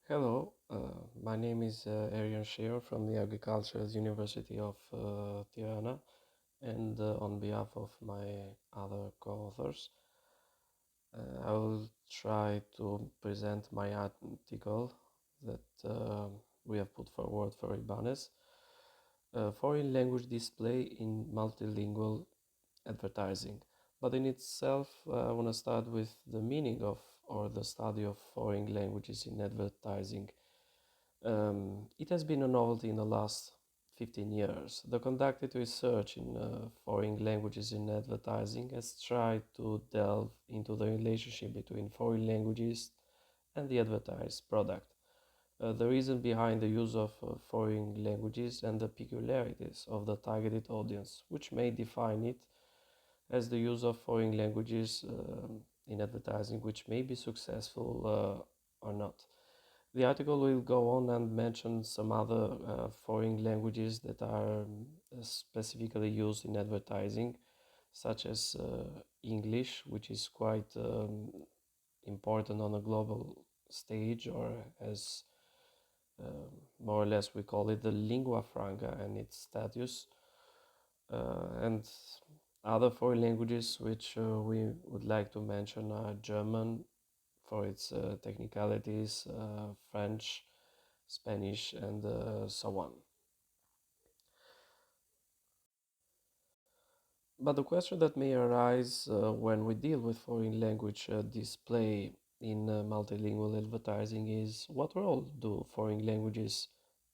Hello, my name is Erion SHEHU from the Agricultural University of Tirana, and on behalf of my other co-authors, I will try to present my article that we have put forward for IBANESS, foreign language display in multilingual advertising. But in itself, I want to start with the meaning of or the study of foreign languages in advertising. It has been a novelty in the last 15 years. The conducted research in foreign languages in advertising has tried to delve into the relationship between foreign languages and the advertised product. The reason behind the use of foreign languages and the peculiarities of the targeted audience, which may define it as the use of foreign languages in advertising, which may be successful or not. The article will go on and mention some other foreign languages that are specifically used in advertising, such as English, which is quite important on a global stage, or as more or less we call it the lingua franca and its status, and other foreign languages which we would like to mention are German for its technicalities, French, Spanish, and so on. But the question that may arise when we deal with foreign language display in multilingual advertising is, what role do foreign languages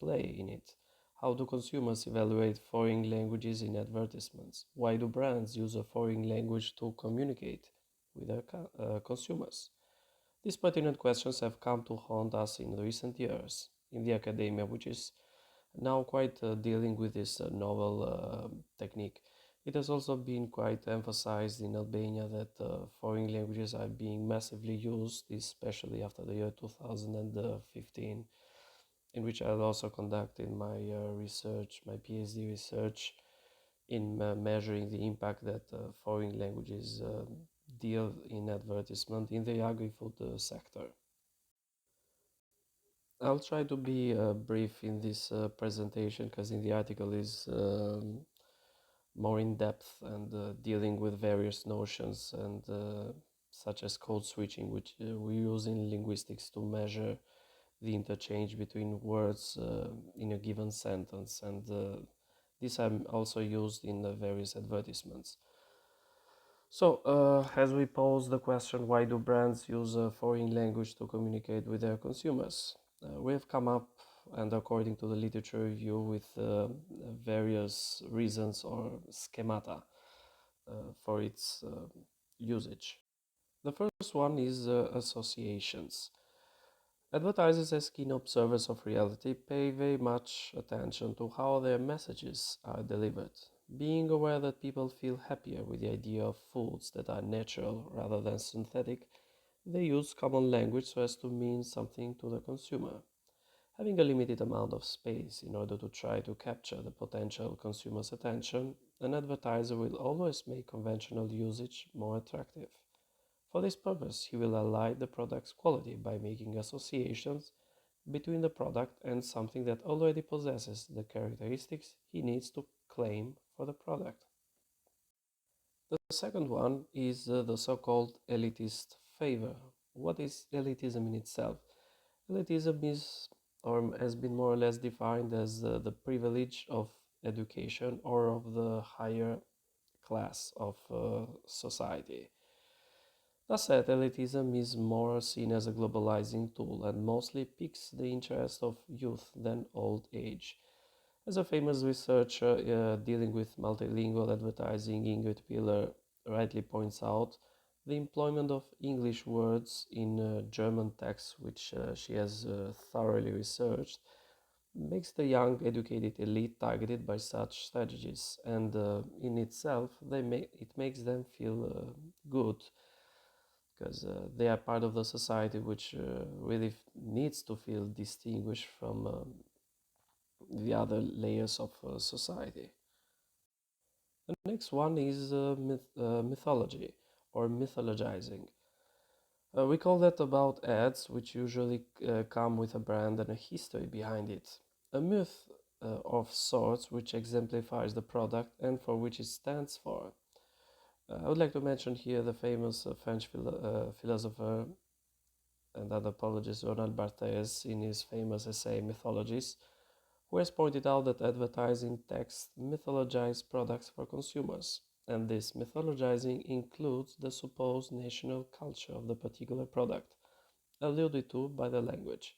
play in it? How do consumers evaluate foreign languages in advertisements? Why do brands use a foreign language to communicate with their consumers? These pertinent questions have come to haunt us in recent years in the academia, which is now quite dealing with this novel technique. It has also been quite emphasized in Albania that foreign languages are being massively used, especially after the year 2015, in which I also conducted my research, my PhD research, in measuring the impact that foreign languages deal in advertisement in the agri-food sector. I'll try to be brief in this presentation because in the article is more in depth and dealing with various notions and such as code switching, which we use in linguistics to measure the interchange between words in a given sentence, and these are also used in various advertisements. So, as we pose the question, why do brands use a foreign language to communicate with their consumers? We have come up, and according to the literature review, with various reasons or schemata for its usage. The first one is associations. Advertisers, as keen observers of reality, pay very much attention to how their messages are delivered. Being aware that people feel happier with the idea of foods that are natural rather than synthetic, they use common language so as to mean something to the consumer. Having a limited amount of space in order to try to capture the potential consumer's attention, an advertiser will always make conventional usage more attractive. For this purpose, he will highlight the product's quality by making associations between the product and something that already possesses the characteristics he needs to claim for the product. The second one is the so-called elitist favor. What is elitism in itself? Elitism is, or has been more or less defined as the privilege of education or of the higher class of society. That said, elitism is more seen as a globalizing tool and mostly piques the interest of youth than old age. As a famous researcher dealing with multilingual advertising, Ingrid Piller, rightly points out, the employment of English words in German text, which she has thoroughly researched, makes the young educated elite targeted by such strategies, and in itself it makes them feel good because they are part of the society which really needs to feel distinguished from the other layers of society. The next one is mythology or mythologizing. We call that about ads, which usually come with a brand and a history behind it. A myth of sorts which exemplifies the product and for which it stands for. I would like to mention here the famous French philosopher and anthropologist Ronald Barthes in his famous essay Mythologies, who has pointed out that advertising texts mythologize products for consumers, and this mythologizing includes the supposed national culture of the particular product, alluded to by the language.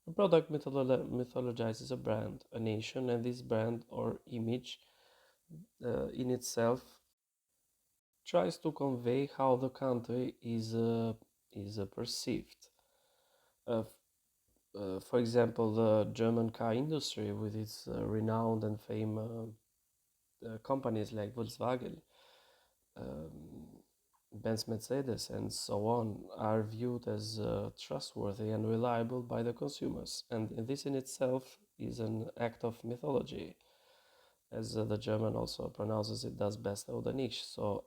A product mythologizes a brand, a nation, and this brand or image in itself tries to convey how the country is perceived. Uh, for example, the German car industry, with its renowned and famous companies like Volkswagen, um, Benz, Mercedes, and so on, are viewed as trustworthy and reliable by the consumers. And this in itself is an act of mythology, as the German also pronounces it, das Beste oder nichts. So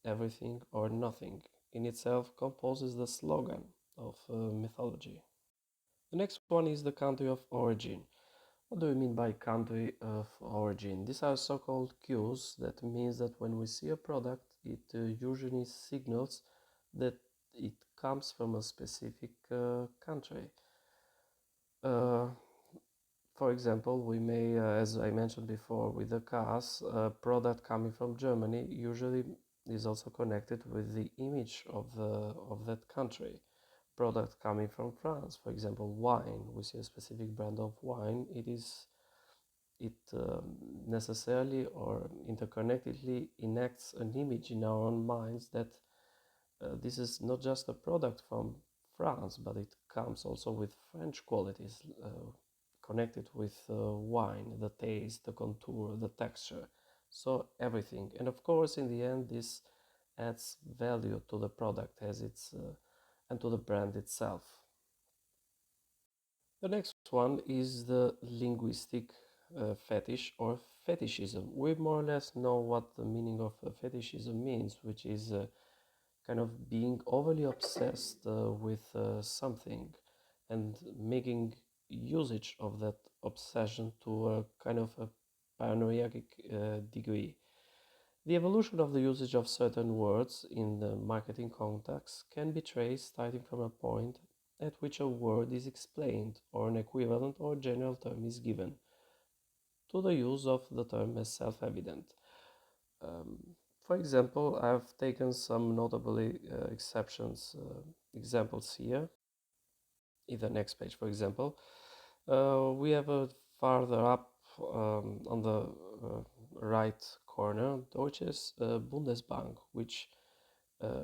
everything or nothing in itself composes the slogan of mythology. The next one is the country of origin. What do we mean by country of origin? These are so-called cues. That means that when we see a product, it usually signals that it comes from a specific country. Uh, for example, we may, as I mentioned before, with the cars, a product coming from Germany usually is also connected with the image of that country. Product coming from France, for example, wine. We see a specific brand of wine. It necessarily or interconnectedly enacts an image in our own minds that this is not just a product from France, but it comes also with French qualities connected with wine, the taste, the contour, the texture, so everything. And of course, in the end, this adds value to the product as its and to the brand itself. The next one is the linguistic fetish or fetishism. We more or less know what the meaning of fetishism means, which is kind of being overly obsessed with something and making usage of that obsession to a kind of a paranoiac degree. The evolution of the usage of certain words in the marketing context can be traced starting from a point at which a word is explained or an equivalent or general term is given, to the use of the term as self-evident. Um, for example, I've taken some notably examples here. In the next page, for example, we have a farther up on the right corner, Deutsches Bundesbank, which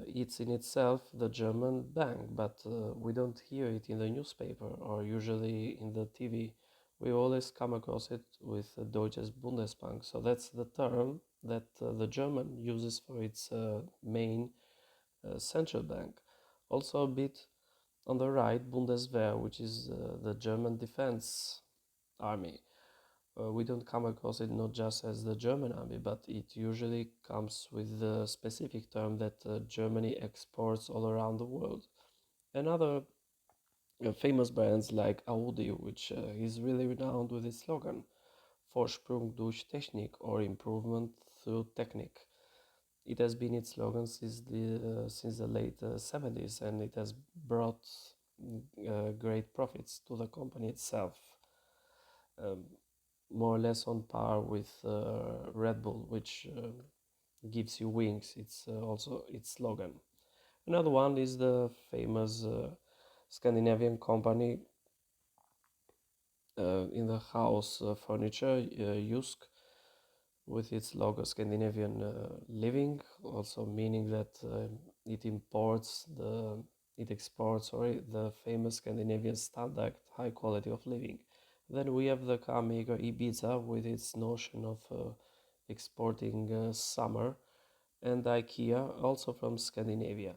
it's in itself the German bank, but we don't hear it in the newspaper or usually in the TV. We always come across it with Deutsches Bundesbank. So that's the term that the German uses for its main central bank. Also a bit on the right, Bundeswehr, which is the German defense army. We don't come across it not just as the German army, but it usually comes with the specific term that Germany exports all around the world. Another famous brands like Audi, which is really renowned with its slogan, Vorsprung durch Technik, or improvement through technique. It has been its slogan since the late 70s, and it has brought great profits to the company itself. Um, More or less on par with Red Bull, which gives you wings. It's also its slogan. Another one is the famous Scandinavian company in the house furniture, Jysk, with its logo Scandinavian living, also meaning that it exports, the famous Scandinavian standard high quality of living. Then we have the car maker Ibiza with its notion of exporting summer, and IKEA, also from Scandinavia.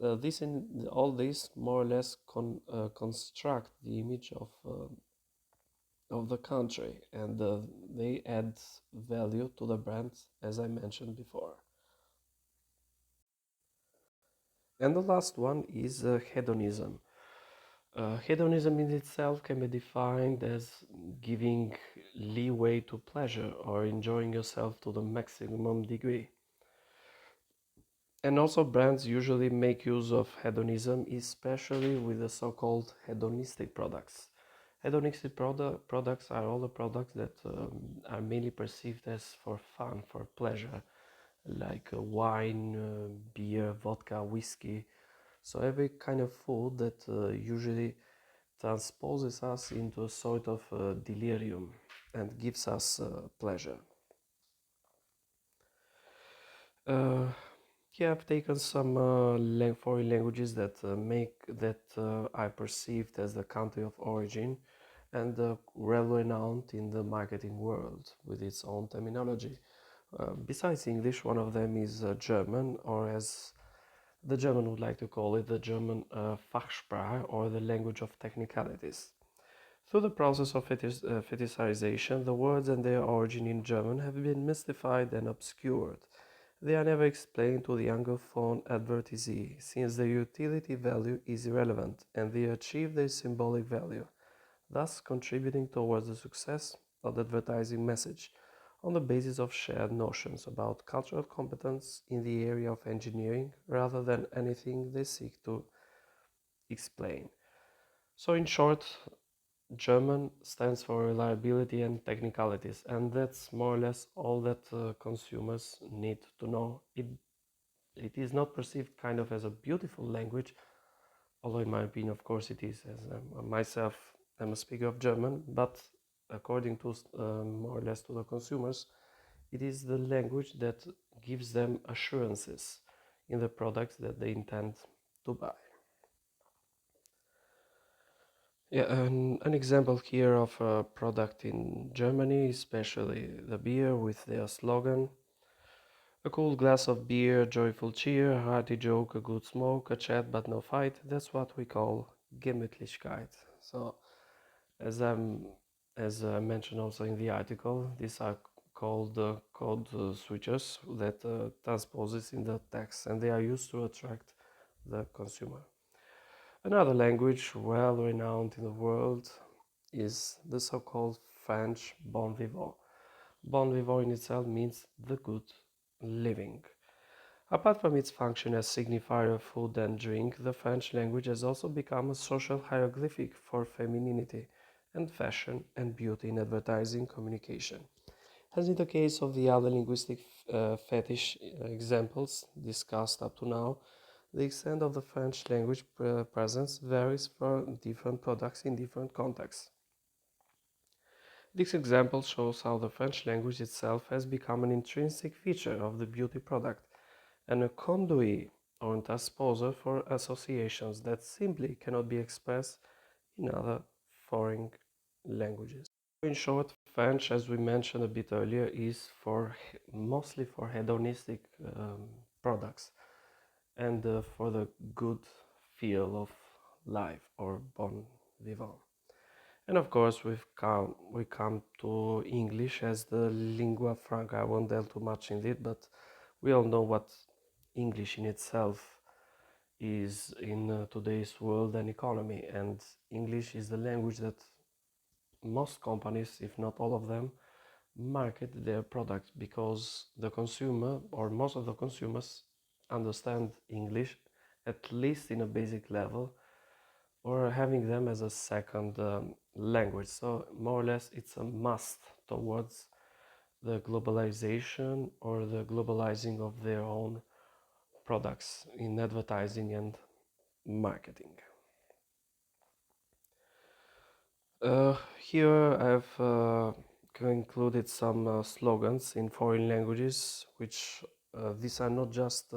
All this more or less construct the image of the country, and they add value to the brand, as I mentioned before. And the last one is hedonism. Hedonism in itself can be defined as giving leeway to pleasure or enjoying yourself to the maximum degree. And also, brands usually make use of hedonism, especially with the so-called hedonistic products. Hedonistic products are all the products that are mainly perceived as for fun, for pleasure, like wine, beer, vodka, whiskey. So every kind of food that usually transposes us into a sort of delirium and gives us pleasure. Uh, yeah, I've taken some foreign languages that I perceived as the country of origin and well renowned in the marketing world with its own terminology. Besides English, one of them is German, or as the German would like to call it, the German Fachsprache, or the language of technicalities. Through the process of fetishization, the words and their origin in German have been mystified and obscured. They are never explained to the Anglophone advertisee, since their utility value is irrelevant and they achieve their symbolic value, thus contributing towards the success of the advertising message on the basis of shared notions about cultural competence in the area of engineering rather than anything they seek to explain. So, in short, German stands for reliability and technicalities, and that's more or less all that consumers need to know. It is not perceived kind of as a beautiful language, although in my opinion, of course, it is. As myself, I'm a speaker of German, but according to more or less to the consumers, it is the language that gives them assurances in the products that they intend to buy. Yeah, an example here of a product in Germany, especially the beer with their slogan: a cool glass of beer, joyful cheer, a hearty joke, a good smoke, a chat but no fight. That's what we call Gemütlichkeit. So, as as I mentioned also in the article, these are called code switches that transposes in the text, and they are used to attract the consumer. Another language well renowned in the world is the so-called French bon vivant. Bon vivant in itself means the good living. Apart from its function as signifier of food and drink, the French language has also become a social hieroglyphic for femininity and fashion and beauty in advertising communication. As in the case of the other linguistic fetish examples discussed up to now, the extent of the French language presence varies for different products in different contexts. This example shows how the French language itself has become an intrinsic feature of the beauty product and a conduit or transposer for associations that simply cannot be expressed in other foreign languages. In short, French, as we mentioned a bit earlier, is mostly for hedonistic products and for the good feel of life, or bon vivant. And of course, we come to English as the lingua franca. I won't delve too much in it, but we all know what English in itself is in today's world and economy. And English is the language that most companies, if not all of them, market their products, because the consumer, or most of the consumers, understand English at least in a basic level, or having them as a second language. So more or less it's a must towards the globalization or the globalizing of their own products in advertising and marketing. Here I've included some slogans in foreign languages, which these are not just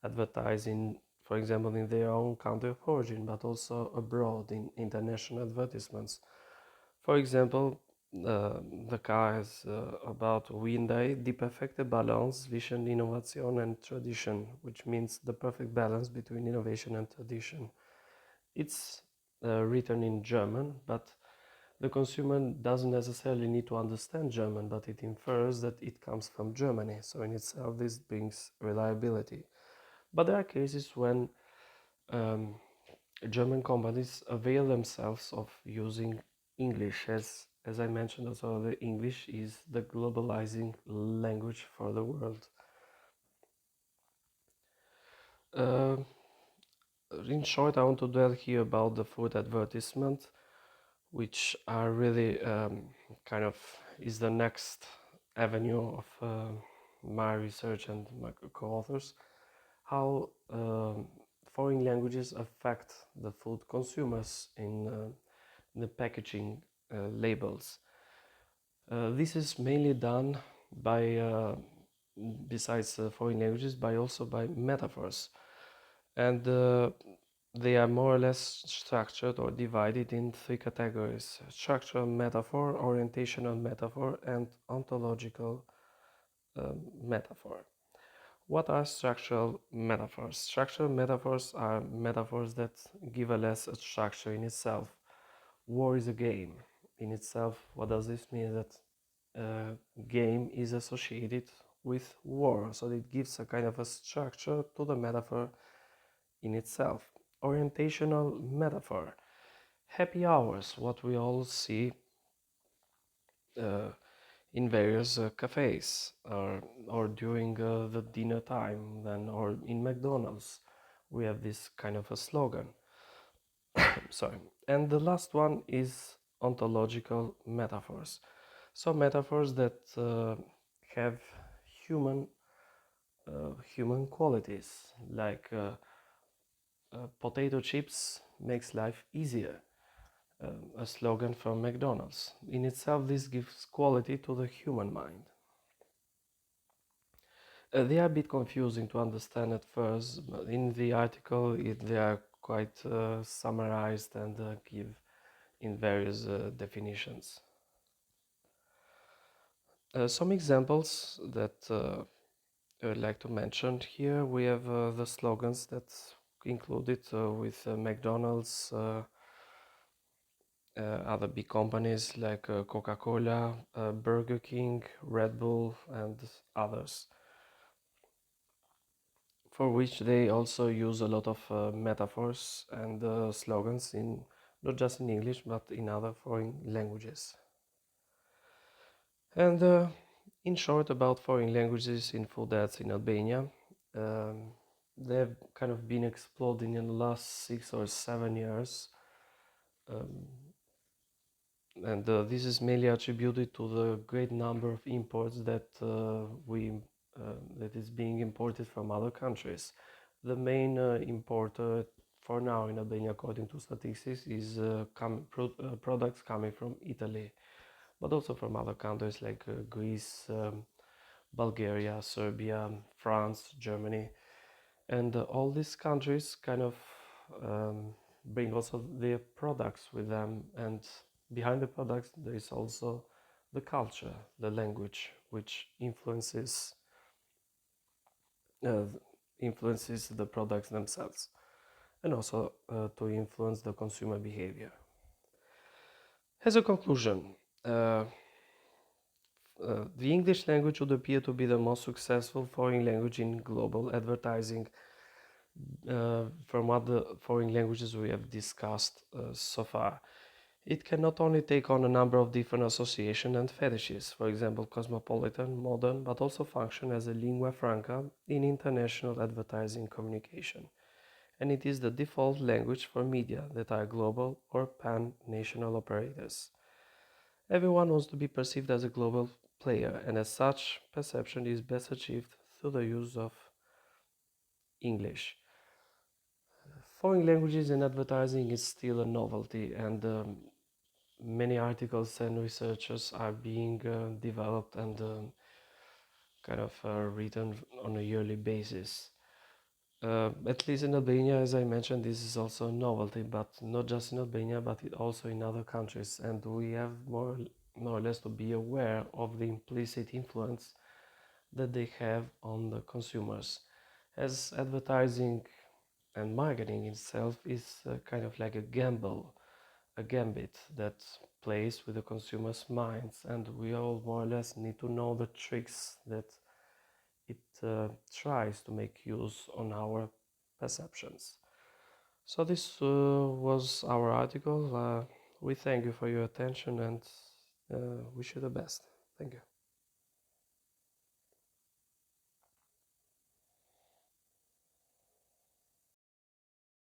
advertising, for example, in their own country of origin, but also abroad in international advertisements. For example, the car is about Hyundai, die perfekte Balance zwischen Innovation and Tradition, which means the perfect balance between innovation and tradition. It's written in German, but the consumer doesn't necessarily need to understand German, but it infers that it comes from Germany. So in itself, this brings reliability. But there are cases when um, German companies avail themselves of using English, as I mentioned also, the English is the globalizing language for the world. Uh, in short, I want to dwell here about the food advertisement, which are really kind of is the next avenue of my research and my co-authors. How foreign languages affect the food consumers in the packaging labels. This is mainly done by, besides foreign languages, by also by metaphors, and they are more or less structured or divided in three categories: structural metaphor, orientational metaphor, and ontological metaphor. What are structural metaphors? Structural metaphors are metaphors that give a less a structure in itself. War is a game in itself. What does this mean? That game is associated with war, so it gives a kind of a structure to the metaphor in itself. Orientational metaphor. Happy hours, what we all see uh, in various cafes, or during the dinner time, then, or in McDonald's. We have this kind of a slogan. Sorry. And the last one is ontological metaphors. So metaphors that have human human qualities, like potato chips makes life easier, a slogan from McDonald's. In itself, this gives quality to the human mind. They are a bit confusing to understand at first, but in the article they are quite summarized and give in various definitions. Some examples that I would like to mention here. We have the slogans that included with McDonald's, other big companies like Coca-Cola, Burger King, Red Bull, and others, for which they also use a lot of metaphors and slogans, in not just in English but in other foreign languages. And in short, about foreign languages in food ads in Albania, um, they've kind of been exploding in the last 6 or 7 years, um, and this is mainly attributed to the great number of imports that that is being imported from other countries. The main importer for now in Albania, according to statistics, is products coming from Italy, but also from other countries like Greece, Bulgaria, Serbia, France, Germany, and all these countries kind of bring also their products with them, and behind the products there is also the culture, the language, which uh, influences the products themselves, and also to influence the consumer behavior. As a conclusion, the English language would appear to be the most successful foreign language in global advertising from what the foreign languages we have discussed so far. It can not only take on a number of different associations and fetishes, for example, cosmopolitan, modern, but also function as a lingua franca in international advertising communication. And it is the default language for media that are global or pan-national operators. Everyone wants to be perceived as a global player, and as such, perception is best achieved through the use of English. Foreign languages in advertising is still a novelty, and many articles and researchers are being developed and kind of written on a yearly basis. At least in Albania, as I mentioned, this is also a novelty, but not just in Albania, but also in other countries, and we have more or less to be aware of the implicit influence that they have on the consumers, as advertising and marketing itself is kind of like a gamble, a gambit that plays with the consumers' minds, and we all more or less need to know the tricks that it tries to make use on our perceptions. So this was our article. We thank you for your attention and wish you the best. Thank you.